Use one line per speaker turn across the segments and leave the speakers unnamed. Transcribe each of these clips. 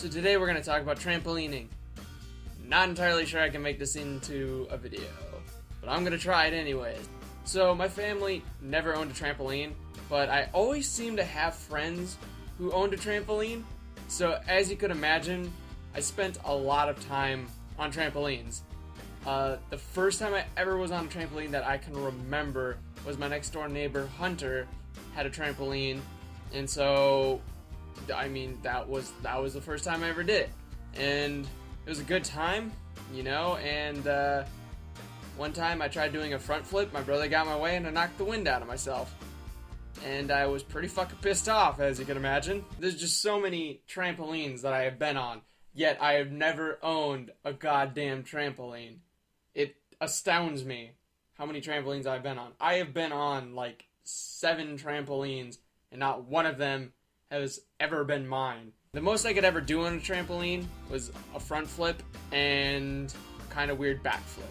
So today we're going to talk about trampolining. Not entirely sure I can make this into a video, but I'm going to try it anyways. So my family never owned a trampoline, but I always seem to have friends who owned a trampoline. So as you could imagine, I spent a lot of time on trampolines. The first time I ever was on a trampoline that I can remember was my next door neighbor Hunter had a trampoline, and so I mean that was the first time I ever did it, and it was a good time, you know. And one time I tried doing a front flip, my brother got in my way, and I knocked the wind out of myself, and I was pretty fucking pissed off, as you can imagine. There's just so many trampolines that I have been on, yet I have never owned a goddamn trampoline. It astounds me how many trampolines I've been on. I have been on like 7 trampolines, and not one of them has ever been mine. The most I could ever do on a trampoline was a front flip and kind of weird back flip.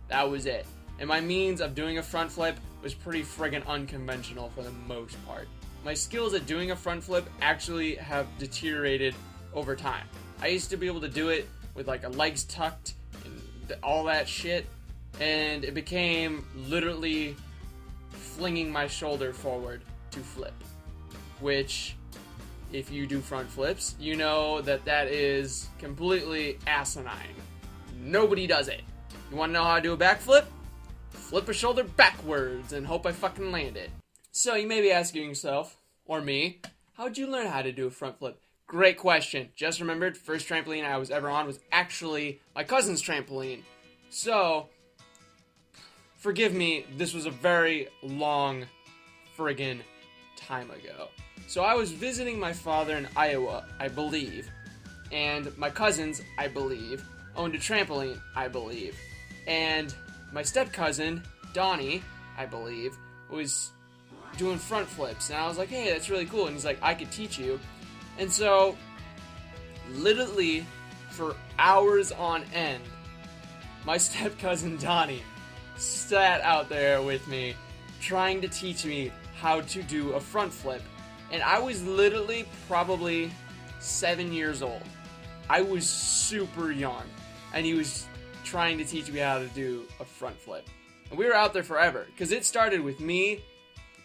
That was it. And my means of doing a front flip was pretty friggin' unconventional for the most part. My skills at doing a front flip actually have deteriorated over time. I used to be able to do it with like a legs tucked and all that shit, and it became literally flinging my shoulder forward to flip, which, if you do front flips, you know that is completely asinine. Nobody does it. You want to know how to do a backflip? Flip a shoulder backwards and hope I fucking land it. So you may be asking yourself, or me, how'd you learn how to do a front flip? Great question. Just remembered, first trampoline I was ever on was actually my cousin's trampoline. So, forgive me, this was a very long friggin' time ago. So I was visiting my father in Iowa, I believe, and my cousins, I believe, owned a trampoline, I believe, and my step-cousin, Donnie, I believe, was doing front flips, and I was like, hey, that's really cool, and he's like, I could teach you. And so, literally, for hours on end, my step-cousin Donnie sat out there with me, trying to teach me how to do a front flip. And I was literally probably 7 years old. I was super young, and he was trying to teach me how to do a front flip. And we were out there forever, because it started with me,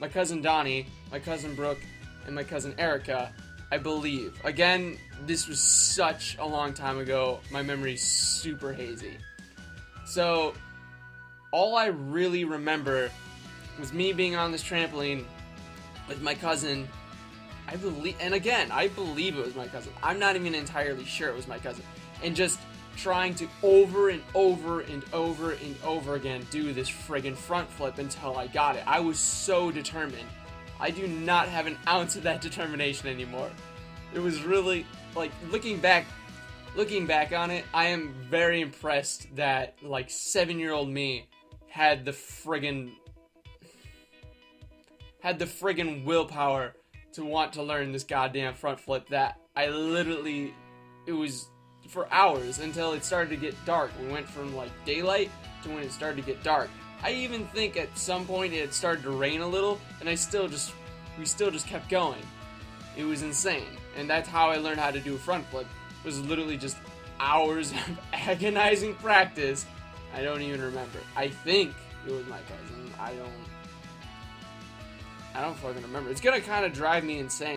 my cousin Donnie, my cousin Brooke, and my cousin Erica, I believe. Again, this was such a long time ago. My memory's super hazy. So, all I really remember was me being on this trampoline with my cousin, I believe it was my cousin. I'm not even entirely sure it was my cousin. And just trying to over and over and over and over again do this friggin' front flip until I got it. I was so determined. I do not have an ounce of that determination anymore. It was really, like, looking back on it, I am very impressed that, like, 7-year-old me had the friggin' willpower to want to learn this goddamn front flip that I literally, it was for hours until it started to get dark. We went from like daylight to when it started to get dark. I even think at some point it had started to rain a little, and we still just kept going. It was insane. And that's how I learned how to do a front flip. It was literally just hours of agonizing practice. I don't even remember. I think it was my cousin. I don't fucking remember. It's gonna kind of drive me insane.